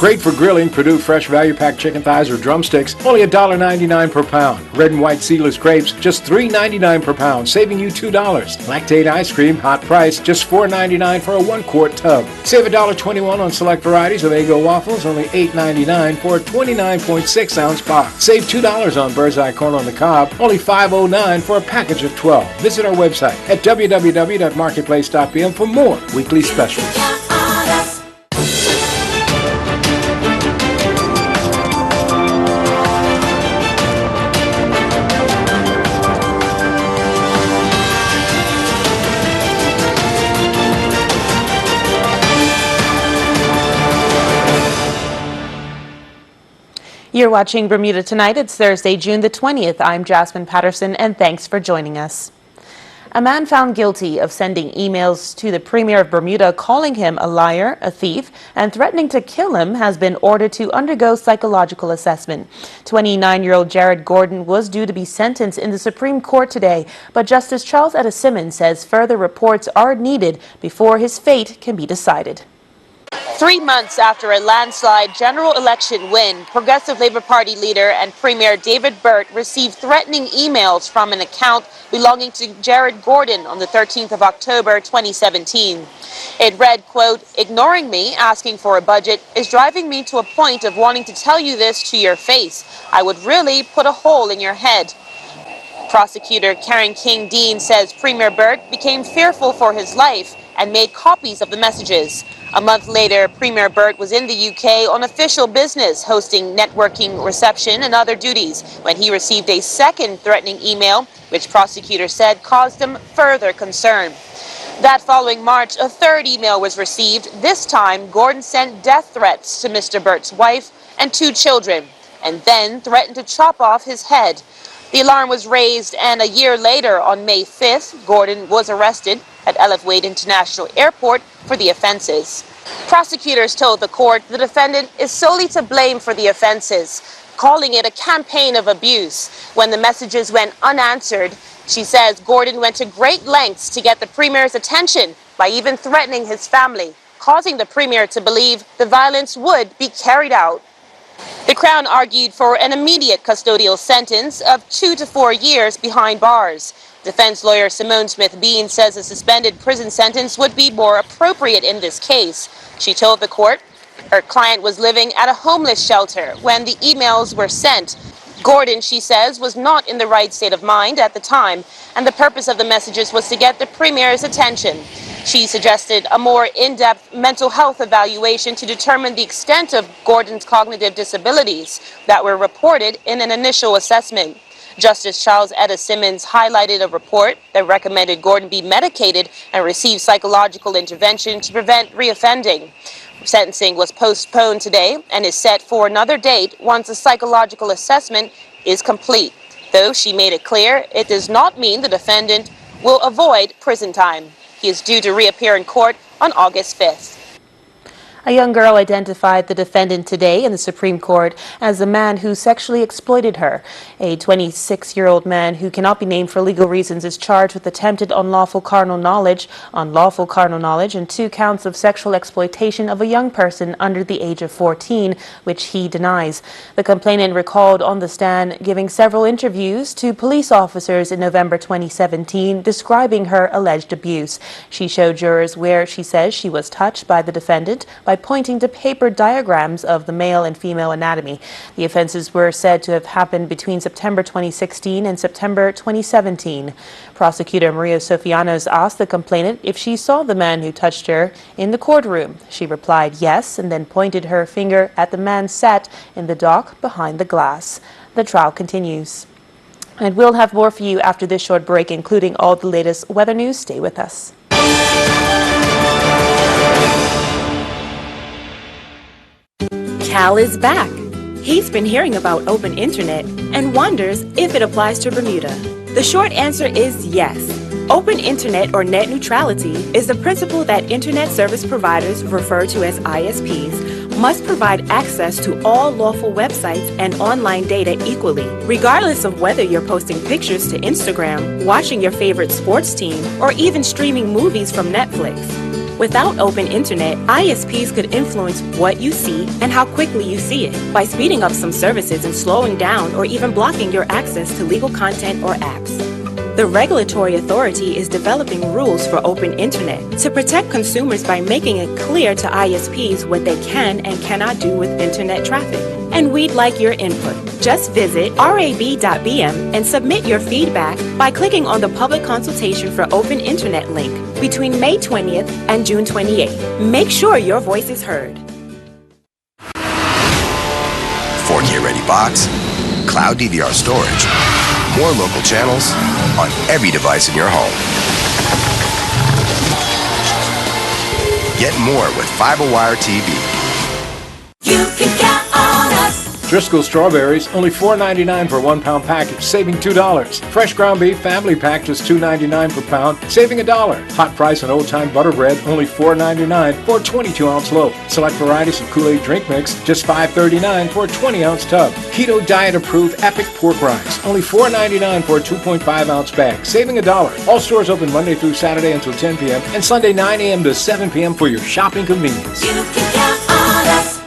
Great for grilling, Purdue Fresh Value Pack chicken thighs or drumsticks, only $1.99 per pound. Red and white seedless grapes, just $3.99 per pound, saving you $2. Lactate ice cream, hot price, just $4.99 for a 1-quart tub. Save $1.21 on select varieties of Eggo waffles, only $8.99 for a 29.6-ounce box. Save $2 on Bird's Eye corn on the cob, only $5.09 for a package of 12. Visit our website at www.marketplace.bm for more weekly specials. You're watching Bermuda Tonight. It's Thursday, June the 20th. I'm Jasmine Patterson, and thanks for joining us. A man found guilty of sending emails to the Premier of Bermuda calling him a liar, a thief, and threatening to kill him has been ordered to undergo psychological assessment. 29-year-old Jared Gordon was due to be sentenced in the Supreme Court today, but Justice Charles Simmons says further reports are needed before his fate can be decided. 3 months after a landslide general election win, Progressive Labour Party leader and Premier David Burt received threatening emails from an account belonging to Jared Gordon on the 13th of October 2017. It read, quote, "Ignoring me, asking for a budget, is driving me to a point of wanting to tell you this to your face. I would really put a hole in your head." Prosecutor Karen King-Dean says Premier Burt became fearful for his life and made copies of the messages. A month later, Premier Burt was in the UK on official business, hosting networking, reception, and other duties, when he received a second threatening email, which prosecutors said caused him further concern. That following March, a third email was received. This time, Gordon sent death threats to Mr. Burt's wife and 2 children, and then threatened to chop off his head. The alarm was raised, and a year later, on May 5th, Gordon was arrested at Elliott Wade International Airport for the offenses. Prosecutors told the court the defendant is solely to blame for the offenses, calling it a campaign of abuse. When the messages went unanswered, she says Gordon went to great lengths to get the Premier's attention by even threatening his family, causing the Premier to believe the violence would be carried out. The Crown argued for an immediate custodial sentence of 2 to 4 years behind bars. Defense lawyer Simone Smith-Bean says a suspended prison sentence would be more appropriate in this case. She told the court her client was living at a homeless shelter when the emails were sent. Gordon, she says, was not in the right state of mind at the time, and the purpose of the messages was to get the Premier's attention. She suggested a more in-depth mental health evaluation to determine the extent of Gordon's cognitive disabilities that were reported in an initial assessment. Justice Charles Simmons highlighted a report that recommended Gordon be medicated and receive psychological intervention to prevent reoffending. Sentencing was postponed today and is set for another date once a psychological assessment is complete, though she made it clear it does not mean the defendant will avoid prison time. He is due to reappear in court on August 5th. A young girl identified the defendant today in the Supreme Court as the man who sexually exploited her. A 26-year-old man who cannot be named for legal reasons is charged with attempted unlawful carnal knowledge, and 2 counts of sexual exploitation of a young person under the age of 14, which he denies. The complainant recalled on the stand giving several interviews to police officers in November 2017 describing her alleged abuse. She showed jurors where she says she was touched by the defendant by pointing to paper diagrams of the male and female anatomy. The offenses were said to have happened between September 2016 and September 2017. Prosecutor Maria Sofianos asked the complainant if she saw the man who touched her in the courtroom. She replied yes, and then pointed her finger at the man sat in the dock behind the glass. The trial continues. And we'll have more for you after this short break, including all the latest weather news. Stay with us. Cal is back. He's been hearing about open internet and wonders if it applies to Bermuda. The short answer is yes. Open internet, or net neutrality, is the principle that internet service providers, referred to as ISPs, must provide access to all lawful websites and online data equally, regardless of whether you're posting pictures to Instagram, watching your favorite sports team, or even streaming movies from Netflix. Without open internet, ISPs could influence what you see and how quickly you see it by speeding up some services and slowing down or even blocking your access to legal content or apps. The regulatory authority is developing rules for open internet to protect consumers by making it clear to ISPs what they can and cannot do with internet traffic. And we'd like your input. Just visit rab.bm and submit your feedback by clicking on the public consultation for open internet link between May 20th and June 28th. Make sure your voice is heard. 4K ready box, cloud DVR storage, more local channels on every device in your home. Get more with FiberWire TV. You can count on us. Driscoll strawberries, only $4.99 per 1 pound package, saving $2. Fresh ground beef family pack, just $2.99 per pound, saving $1. Hot price on old time butter bread, only $4.99 for a 22-ounce loaf. Select varieties of Kool-Aid drink mix, just $5.39 for a 20-ounce tub. Keto diet approved Epic pork rinds, only $4.99 for a 2.5-ounce bag, saving $1. All stores open Monday through Saturday until 10 p.m. and Sunday 9 a.m. to 7 p.m. for your shopping convenience. You can count on us.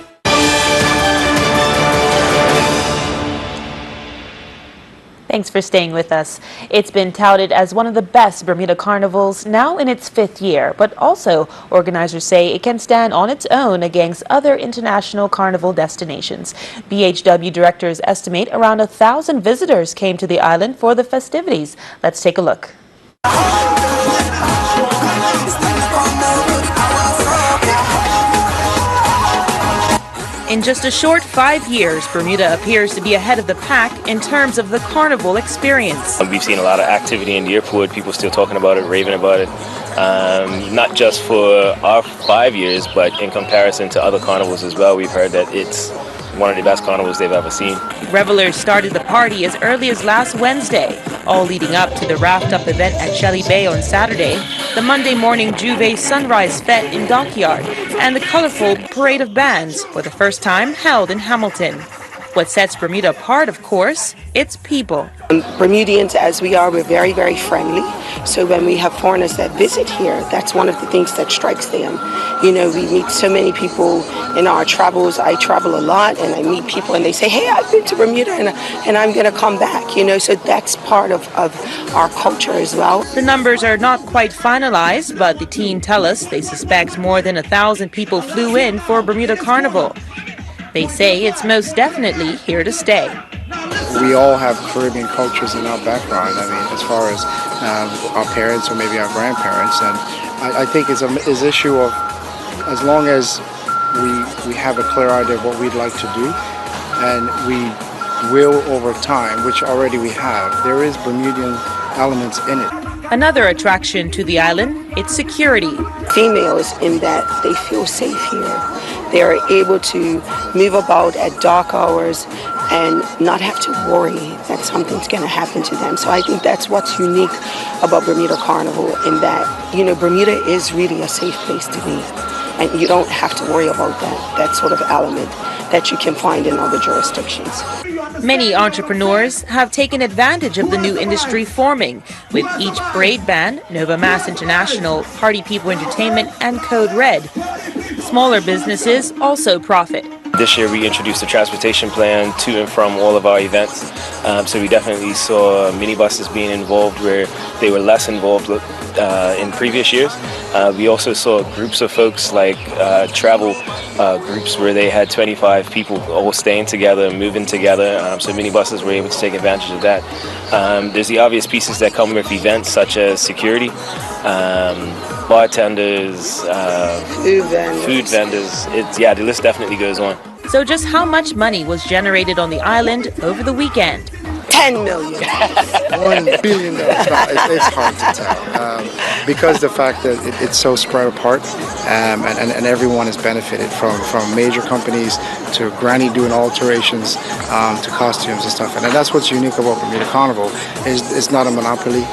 Thanks for staying with us. It's been touted as one of the best Bermuda carnivals, now in its 5th year, but also organizers say it can stand on its own against other international carnival destinations. BHW directors estimate around 1,000 visitors came to the island for the festivities. Let's take a look. In just a short 5 years, Bermuda appears to be ahead of the pack in terms of the carnival experience. We've seen a lot of activity in the airport, people still talking about it, raving about it. Not just for our 5 years, but in comparison to other carnivals as well. We've heard that it's one of the best carnivals they've ever seen. Revelers started the party as early as last Wednesday, all leading up to the raft-up event at Shelley Bay on Saturday, the Monday morning Juve Sunrise Fete in Dockyard, and the colorful Parade of Bands, for the first time held in Hamilton. What sets Bermuda apart, of course, its people. Bermudians, as we are, we're very, very friendly. So when we have foreigners that visit here, that's one of the things that strikes them. You know, we meet so many people in our travels. I travel a lot, and I meet people, and they say, hey, I've been to Bermuda, and I'm going to come back. You know, so that's part of our culture as well. The numbers are not quite finalized, but the team tell us they suspect more than 1,000 people flew in for Bermuda Carnival. They say it's most definitely here to stay. We all have Caribbean cultures in our background. I mean, as far as our parents or maybe our grandparents, and I think it's an issue of, as long as we have a clear idea of what we'd like to do, and we will over time, which already we have, there is Bermudian elements in it. Another attraction to the island, its security. Females, in that they feel safe here. They are able to move about at dark hours and not have to worry that something's going to happen to them. So I think that's what's unique about Bermuda Carnival, in that, you know, Bermuda is really a safe place to be. And you don't have to worry about that sort of element that you can find in other jurisdictions. Many entrepreneurs have taken advantage of the new industry forming, with each parade band, Nova Mass International, Party People Entertainment, and Code Red. Smaller businesses also profit. This year we introduced a transportation plan to and from all of our events. So we definitely saw minibuses being involved where they were less involved in previous years. We also saw groups of folks like travel groups where they had 25 people all staying together, moving together. So minibuses were able to take advantage of that. There's the obvious pieces that come with events, such as security, bartenders, food vendors. The list definitely goes on. So just how much money was generated on the island over the weekend? 10 million. $1 billion. It's hard to tell because the fact that it's so spread apart, and everyone has benefited from major companies to Granny doing alterations to costumes and stuff. And that's what's unique about Bermuda Carnival is it's not a monopoly.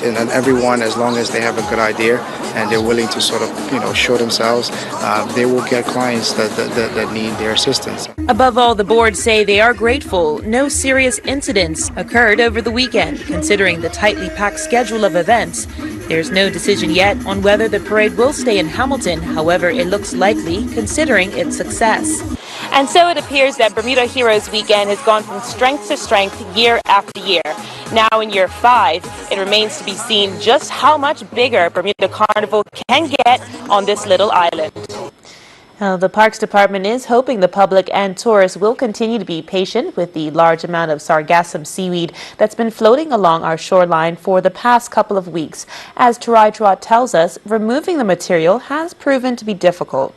And everyone, as long as they have a good idea and they're willing to sort of show themselves, they will get clients that need their assistance. Above all, the board say they are grateful no serious incidents occurred over the weekend, considering the tightly packed schedule of events. There's no decision yet on whether the parade will stay in Hamilton. However, it looks likely considering its success. And so it appears that Bermuda Heroes Weekend has gone from strength to strength year after year. Now in year 5, it remains to be seen just how much bigger Bermuda Carnival can get on this little island. The Parks Department is hoping the public and tourists will continue to be patient with the large amount of Sargassum seaweed that's been floating along our shoreline for the past couple of weeks. As Tarai Trot tells us, removing the material has proven to be difficult.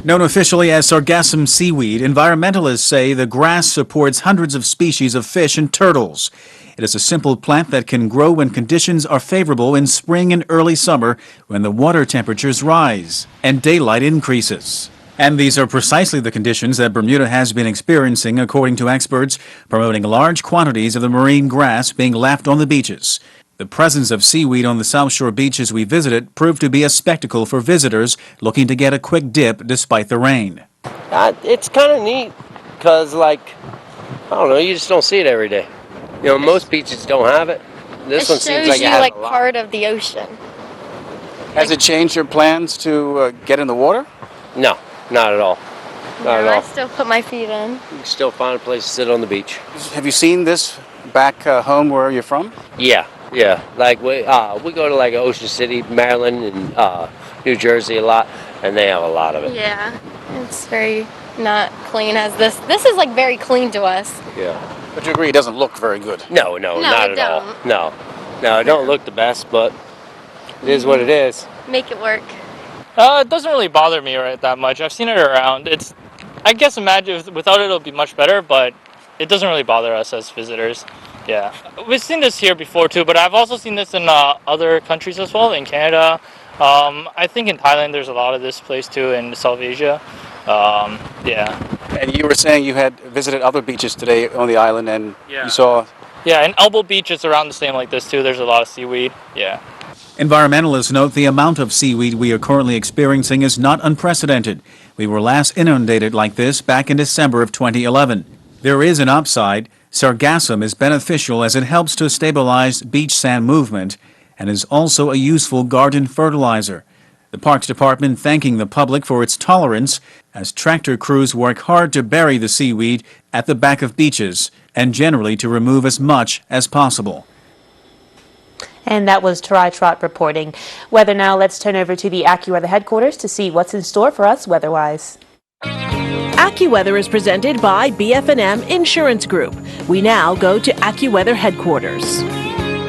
Known officially as Sargassum seaweed, environmentalists say the grass supports hundreds of species of fish and turtles. It is a simple plant that can grow when conditions are favorable in spring and early summer when the water temperatures rise and daylight increases. And these are precisely the conditions that Bermuda has been experiencing, according to experts, promoting large quantities of the marine grass being left on the beaches. The presence of seaweed on the South Shore beaches we visited proved to be a spectacle for visitors looking to get a quick dip despite the rain. It's kind of neat because, I don't know, you just don't see it every day. You know, most beaches don't have it. This one seems like it has a lot. Part of the ocean. Has it changed your plans to get in the water? No, not at all. Not at all. I still put my feet in. You can still find a place to sit on the beach. Have you seen this back home where you're from? Yeah. Like we go to Ocean City, Maryland, and New Jersey a lot, and they have a lot of it. Yeah, it's very not clean as this. This is very clean to us. Yeah. But you agree it doesn't look very good? No, not at all. No, it don't look the best, but it is what it is. Make it work. It doesn't really bother me that much. I've seen it around. I guess imagine without it, it'll be much better, but it doesn't really bother us as visitors. Yeah, we've seen this here before too, but I've also seen this in other countries as well, in Canada. I think in Thailand there's a lot of this place too, in South Asia. Yeah. And you were saying you had visited other beaches today on the island, and you saw... Yeah, and Elbow Beach is around the same like this too. There's a lot of seaweed. Yeah. Environmentalists note the amount of seaweed we are currently experiencing is not unprecedented. We were last inundated like this back in December of 2011. There is an upside. Sargassum is beneficial as it helps to stabilize beach sand movement and is also a useful garden fertilizer. The Parks Department thanking the public for its tolerance as tractor crews work hard to bury the seaweed at the back of beaches and generally to remove as much as possible. And that was Tarai Trot reporting. Weather now, let's turn over to the AccuWeather headquarters to see what's in store for us weather-wise. AccuWeather is presented by BF&M Insurance Group. We now go to AccuWeather headquarters.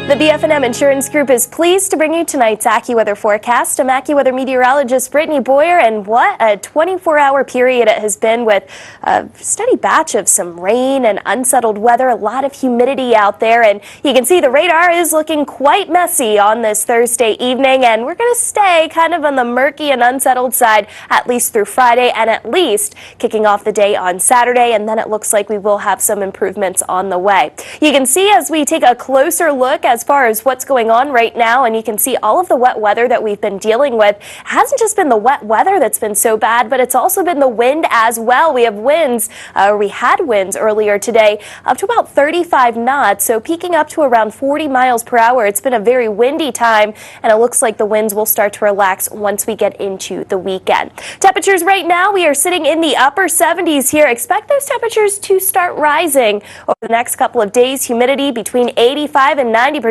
The BF&M Insurance Group is pleased to bring you tonight's AccuWeather forecast. I'm AccuWeather meteorologist Brittany Boyer, and what a 24-hour period it has been with a steady batch of some rain and unsettled weather, a lot of humidity out there, and you can see the radar is looking quite messy on this Thursday evening, and we're going to stay kind of on the murky and unsettled side at least through Friday, and at least kicking off the day on Saturday, and then it looks like we will have some improvements on the way. You can see as we take a closer look as far as what's going on right now, and you can see all of the wet weather that we've been dealing with. It hasn't just been the wet weather that's been so bad, but it's also been the wind as well. We have winds, we had winds earlier today up to about 35 knots, so peaking up to around 40 miles per hour. It's been a very windy time, and it looks like the winds will start to relax once we get into the weekend. Temperatures right now, we are sitting in the upper 70s here. Expect those temperatures to start rising over the next couple of days. Humidity between 85 and 90%.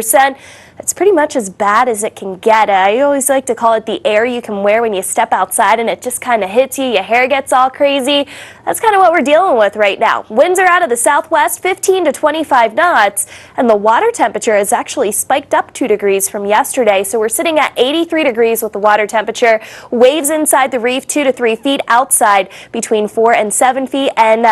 It's pretty much as bad as it can get. I always like to call it the air you can wear when you step outside and it just kind of hits you, your hair gets all crazy. That's kind of what we're dealing with right now. Winds are out of the southwest, 15 to 25 knots, and the water temperature has actually spiked up 2 degrees from yesterday, so we're sitting at 83 degrees with the water temperature. Waves inside the reef 2 to 3 feet, outside between 4 and 7 feet, and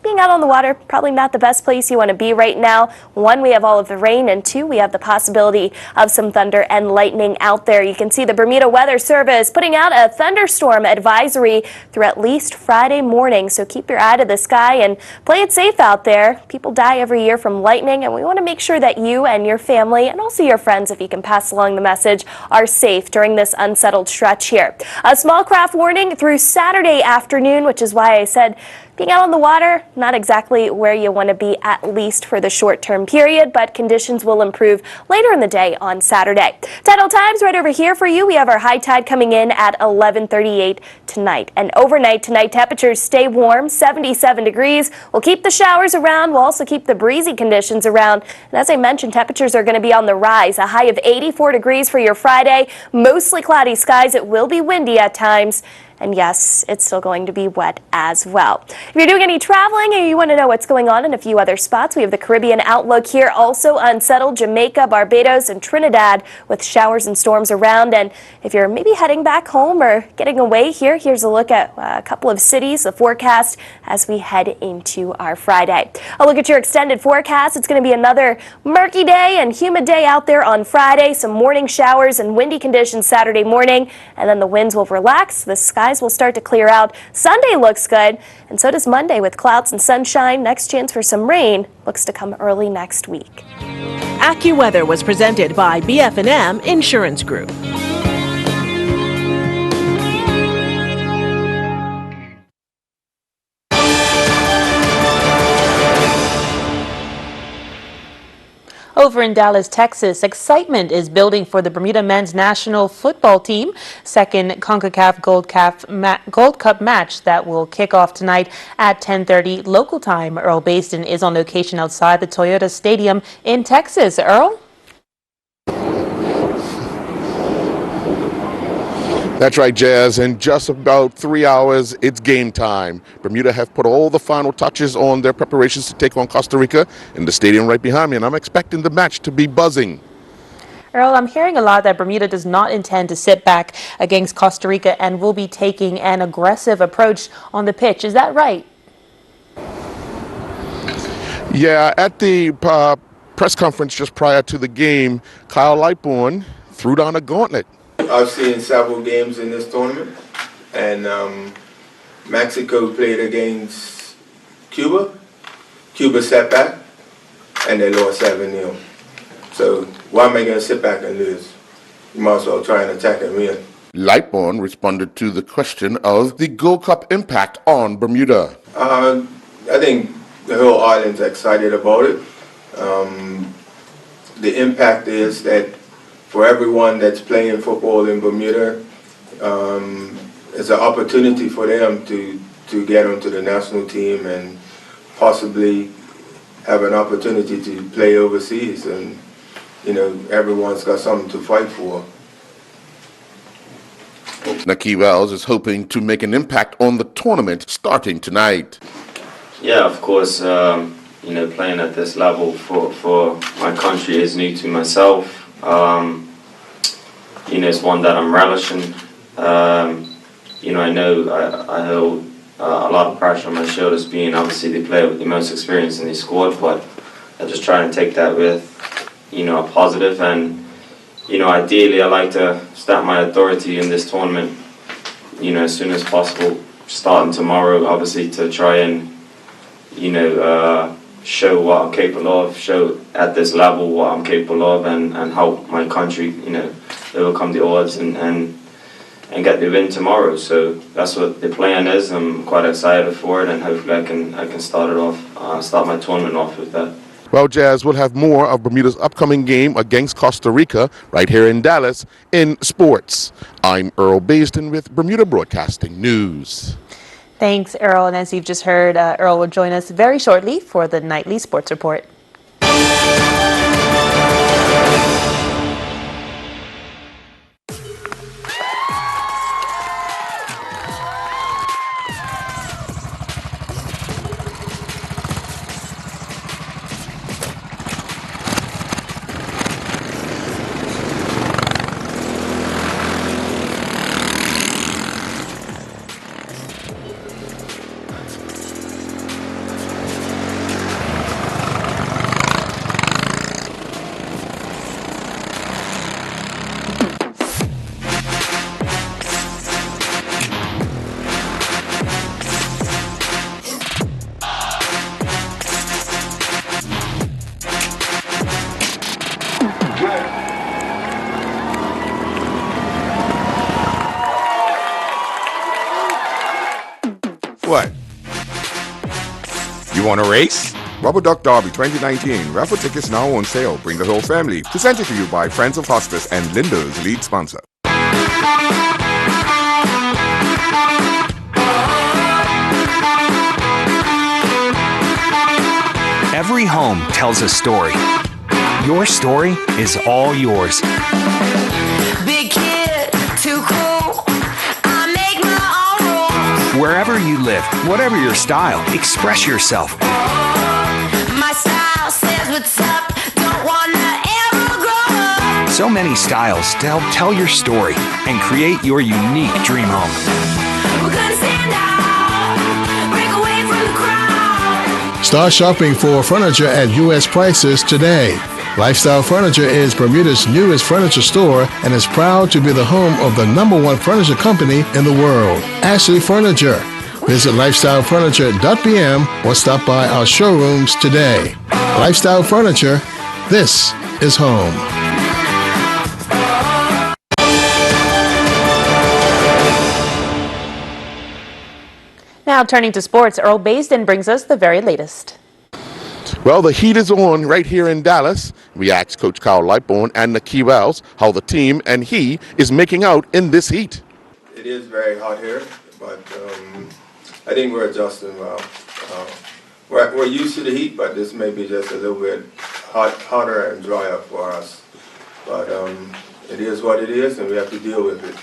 being out on the water, probably not the best place you want to be right now. 1, we have all of the rain, and 2, we have the possibility of some thunder and lightning out there. You can see the Bermuda Weather Service putting out a thunderstorm advisory through at least Friday morning, so keep your eye to the sky and play it safe out there. People die every year from lightning, and we want to make sure that you and your family, and also your friends, if you can pass along the message, are safe during this unsettled stretch here. A small craft warning through Saturday afternoon, which is why I said Being out on the water, not exactly where you want to be, at least for the short-term period, but conditions will improve later in the day on Saturday. Tidal times right over here for you. We have our high tide coming in at 11:38 tonight. And overnight tonight, temperatures stay warm, 77 degrees. We'll keep the showers around. We'll also keep the breezy conditions around. And as I mentioned, temperatures are going to be on the rise. A high of 84 degrees for your Friday. Mostly cloudy skies. It will be windy at times. And yes, it's still going to be wet as well. If you're doing any traveling and you want to know what's going on in a few other spots, we have the Caribbean outlook here. Also unsettled Jamaica, Barbados, and Trinidad with showers and storms around. And if you're maybe heading back home or getting away here, here's a look at a couple of cities, the forecast as we head into our Friday. A look at your extended forecast. It's going to be another murky day and humid day out there on Friday. Some morning showers and windy conditions Saturday morning. And then the winds will relax. The sky will start to clear out. Sunday looks good, and so does Monday with clouds and sunshine. Next chance for some rain looks to come early next week. AccuWeather was presented by BF&M Insurance Group. Over in Dallas, Texas, excitement is building for the Bermuda men's national football team. Second CONCACAF Gold Cup match that will kick off tonight at 10:30 local time. Earl Baston is on location outside the Toyota Stadium in Texas. Earl? That's right, Jazz. In just about 3 hours, it's game time. Bermuda have put all the final touches on their preparations to take on Costa Rica in the stadium right behind me, and I'm expecting the match to be buzzing. Earl, I'm hearing a lot that Bermuda does not intend to sit back against Costa Rica and will be taking an aggressive approach on the pitch. Is that right? Yeah, at the press conference just prior to the game, Kyle Lightbourne threw down a gauntlet. I've seen several games in this tournament, and Mexico played against Cuba. Cuba sat back, and they lost 7-0. So why am I going to sit back and lose? You might as well try and attack and win. Lightbourne responded to the question of the Gold Cup impact on Bermuda. I think the whole island's excited about it. The impact is that for everyone that's playing football in Bermuda, it's an opportunity for them to get onto the national team and possibly have an opportunity to play overseas. And, you know, everyone's got something to fight for. Naki Wells is hoping to make an impact on the tournament starting tonight. Yeah, of course, you know, playing at this level for my country is new to myself. You know, it's one that I'm relishing. You know, I know I hold a lot of pressure on my shoulders being obviously the player with the most experience in the squad, but I just try and take that with, you know, a positive. And, you know, ideally I like to stamp my authority in this tournament, you know, as soon as possible, starting tomorrow, obviously, to try and, you know, show what I'm capable of, show at this level what I'm capable of, and help my country, you know, overcome the odds and get the win tomorrow. So that's what the plan is. I'm quite excited for it, and hopefully I can start my tournament off with that. Well, Jazz, we'll have more of Bermuda's upcoming game against Costa Rica right here in Dallas in sports. I'm Earl Baston with Bermuda Broadcasting News. Thanks, Earl. And as you've just heard, Earl will join us very shortly for the nightly sports report. You want to race? Rubber Duck Derby 2019. Raffle tickets now on sale. Bring the whole family. Presented to you by Friends of Hospice and Lindo's lead sponsor. Every home tells a story. Your story is all yours. Big kid, too cool. I make my own rules. Wherever you live, whatever your style, express yourself. My style says what's up. Don't wanna ever grow up. So many styles to help tell your story and create your unique dream home. We're gonna stand out, break away from the crowd. Start shopping for furniture at U.S. prices today. Lifestyle Furniture is Bermuda's newest furniture store and is proud to be the home of the #1 furniture company in the world, Ashley Furniture. Visit lifestylefurniture.bm or stop by our showrooms today. Lifestyle Furniture, this is home. Now turning to sports, Earl Baisden brings us the very latest. Well, the heat is on right here in Dallas. We asked Coach Kyle Lightbourne and Nicky Wells how the team and he is making out in this heat. It is very hot here, but I think we're adjusting well. We're used to the heat, but this may be just a little bit hotter and drier for us. But it is what it is, and we have to deal with it.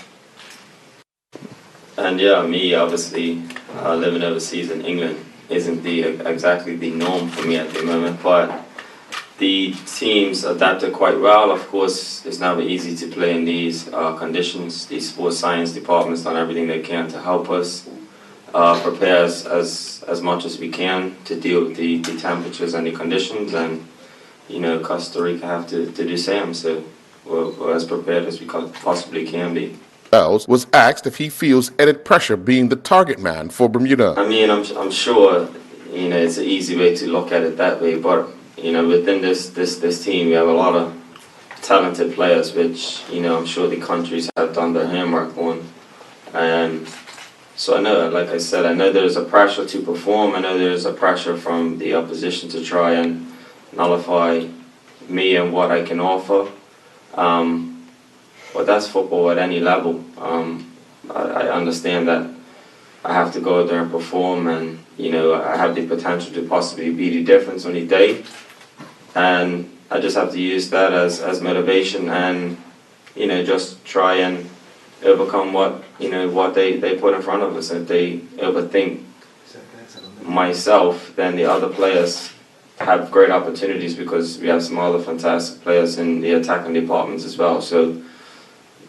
And yeah, me obviously living overseas in England isn't exactly the norm for me at the moment, but the teams adapted quite well. Of course, it's never easy to play in these conditions. The sports science department's done everything they can to help us prepare as much as we can to deal with the temperatures and the conditions, and you know, Costa Rica have to do the same, so we're as prepared as we possibly can be. Wells was asked if he feels added pressure being the target man for Bermuda. I mean, I'm sure, you know, it's an easy way to look at it that way, but you know, within this team, we have a lot of talented players, which, you know, I'm sure the countries have done their homework on. And so I know, like I said, I know there's a pressure to perform. I know there's a pressure from the opposition to try and nullify me and what I can offer. But that's football at any level. I understand that I have to go out there and perform, and you know, I have the potential to possibly be the difference on the day. And I just have to use that as motivation, and you know, just try and overcome what they put in front of us. If they overthink myself, then the other players have great opportunities, because we have some other fantastic players in the attacking departments as well. So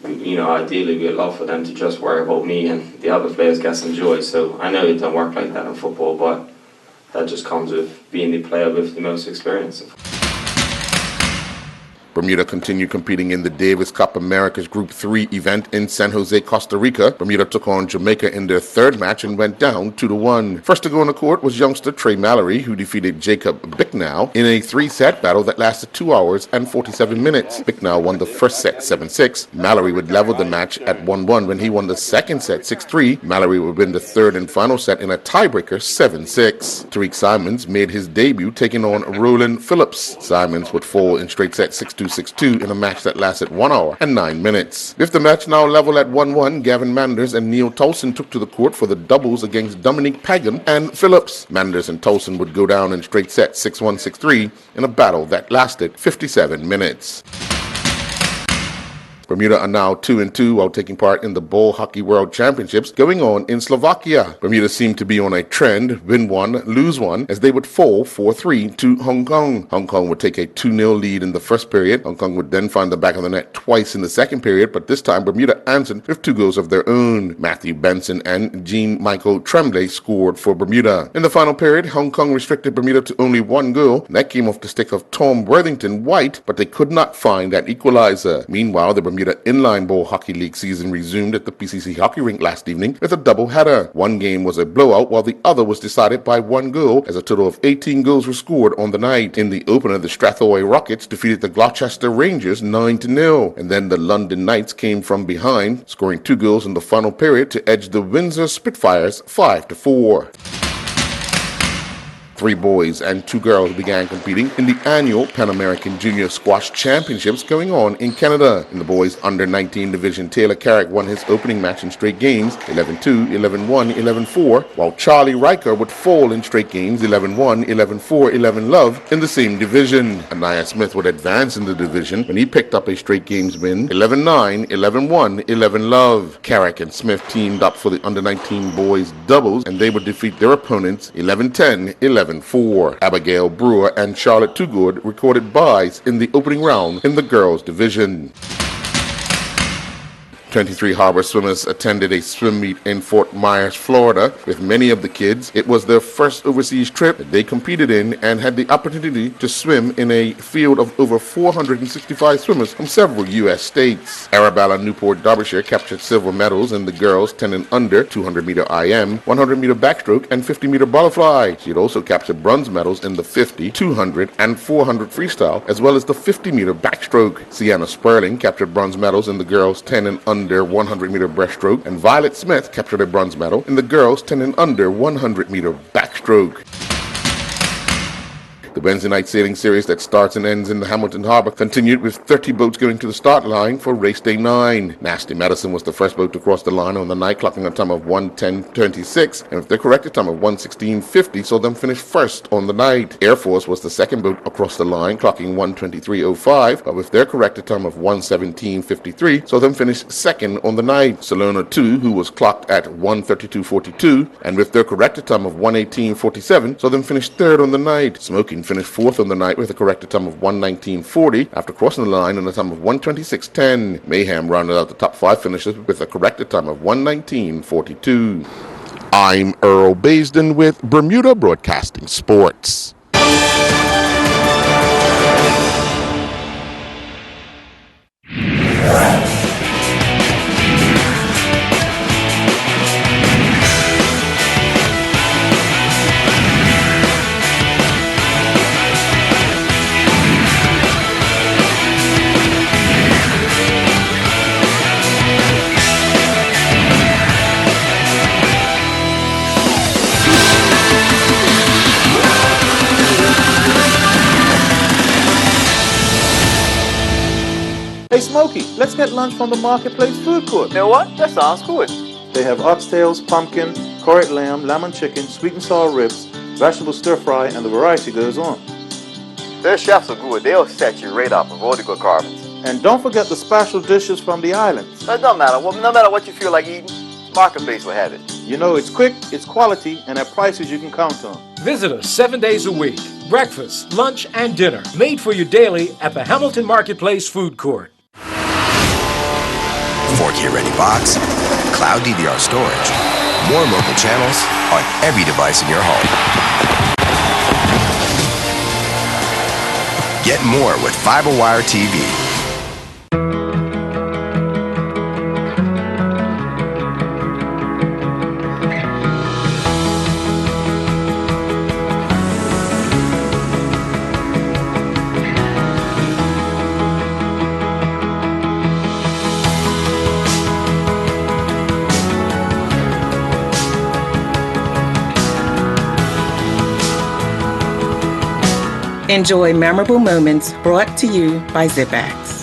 you know, ideally we'd love for them to just worry about me and the other players get some joy. So I know it don't work like that in football, but that just comes with being the player with the most experience. Bermuda continued competing in the Davis Cup Americas Group 3 event in San Jose, Costa Rica. Bermuda took on Jamaica in their third match and went down 2-1. First to go on the court was youngster Trey Mallory, who defeated Jacob Bicknell in a 3-set battle that lasted 2 hours and 47 minutes. Bicknell won the first set 7-6. Mallory would level the match at 1-1 when he won the second set 6-3. Mallory would win the third and final set in a tiebreaker 7-6. Tariq Simons made his debut taking on Roland Phillips. Simons would fall in straight set 6-2, 6-2 in a match that lasted 1 hour and 9 minutes. With the match now level at 1-1, Gavin Manders and Neil Tolson took to the court for the doubles against Dominique Pagan and Phillips. Manders and Tolson would go down in straight set 6-1, 6-3 in a battle that lasted 57 minutes. Bermuda are now 2-2 while taking part in the Ball Hockey World Championships going on in Slovakia. Bermuda seemed to be on a trend, win one, lose one, as they would fall 4-3 to Hong Kong. Hong Kong would take a 2-0 lead in the first period. Hong Kong would then find the back of the net twice in the second period, but this time Bermuda answered with 2 goals of their own. Matthew Benson and Jean-Michael Tremblay scored for Bermuda. In the final period, Hong Kong restricted Bermuda to only 1 goal. That came off the stick of Tom Worthington White, but they could not find that equalizer. Meanwhile, the Bermuda Inline Bowl Hockey League season resumed at the PCC Hockey Rink last evening with a double-header. One game was a blowout while the other was decided by 1 goal, as a total of 18 goals were scored on the night. In the opener, the Strathroy Rockets defeated the Gloucester Rangers 9-0, and then the London Knights came from behind, scoring 2 goals in the final period to edge the Windsor Spitfires 5-4. 3 boys and 2 girls began competing in the annual Pan American Junior Squash Championships going on in Canada. In the boys under-19 division, Taylor Carrick won his opening match in straight games 11-2, 11-1, 11-4, while Charlie Riker would fall in straight games 11-1, 11-4, 11-love in the same division. Anaya Smith would advance in the division when he picked up a straight games win 11-9, 11-1, 11-love. Carrick and Smith teamed up for the under-19 boys doubles and they would defeat their opponents 11-10, 11-4. Abigail Brewer and Charlotte Tugord recorded byes in the opening round in the girls division. 23 Harbor swimmers attended a swim meet in Fort Myers, Florida. With many of the kids, it was their first overseas trip that they competed in and had the opportunity to swim in a field of over 465 swimmers from several U.S. states. Arabella Newport Derbyshire captured silver medals in the girls 10 and under 200-meter IM, 100-meter backstroke, and 50-meter butterfly. She had also captured bronze medals in the 50, 200, and 400 freestyle, as well as the 50-meter backstroke. Sienna Sperling captured bronze medals in the girls 10 and under 100-meter breaststroke, and Violet Smith captured a bronze medal in the girls 10 and under 100-meter backstroke. The Wednesday night sailing series that starts and ends in the Hamilton Harbor continued with 30 boats going to the start line for race day 9. Nasty Medicine was the first boat to cross the line on the night, clocking a time of 1:10:26, and with the corrected time of 1:16:50, saw them finish first on the night. Air Force was the second boat across the line, clocking 1:23:05, but with their corrected time of 1:17:53, saw them finish second on the night. Salona 2, who was clocked at 1:32:42, and with their corrected time of 1:18:47, saw them finish third on the night. Smoking finished fourth on the night with a corrected time of 1:19:40 after crossing the line on a time of 1:26:10. Mayhem rounded out the top 5 finishers with a corrected time of 1:19:42. I'm Earl Baisden with Bermuda Broadcasting Sports. Hey Smokey, let's get lunch from the Marketplace Food Court. You know what? That sounds good. They have oxtails, pumpkin, curried lamb, lemon chicken, sweet and sour ribs, vegetable stir fry, and the variety goes on. Their chefs are good. They'll set you right up with all the good carvings. And don't forget the special dishes from the islands. It don't matter. No matter what you feel like eating, Marketplace will have it. You know, it's quick, it's quality, and at prices you can count on. Visit us 7 days a week. Breakfast, lunch, and dinner. Made for you daily at the Hamilton Marketplace Food Court. 4K Ready Box, Cloud DVR storage, more local channels on every device in your home. Get more with FiberWire TV. Enjoy memorable moments brought to you by ZipX.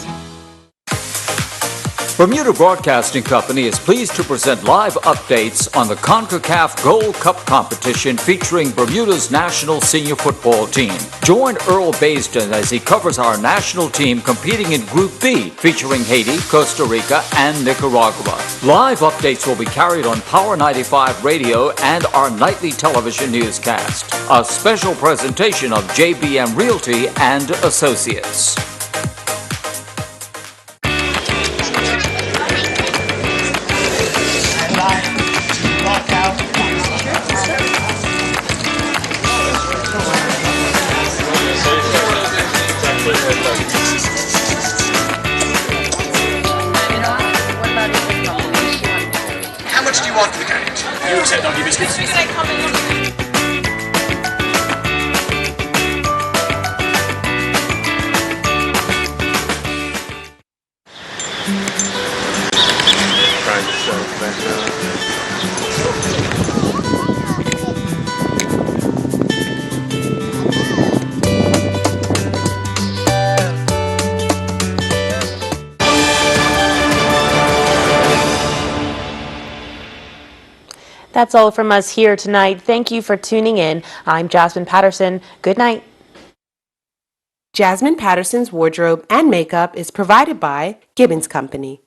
Bermuda Broadcasting Company is pleased to present live updates on the CONCACAF Gold Cup competition featuring Bermuda's national senior football team. Join Earl Baisden as he covers our national team competing in Group B, featuring Haiti, Costa Rica, and Nicaragua. Live updates will be carried on Power 95 Radio and our nightly television newscast. A special presentation of ZBM Realty and Associates. How much do you want for the carrot? You accept doggy biscuits? That's all from us here tonight. Thank you for tuning in. I'm Jasmine Patterson. Good night. Jasmine Patterson's wardrobe and makeup is provided by Gibbons Company.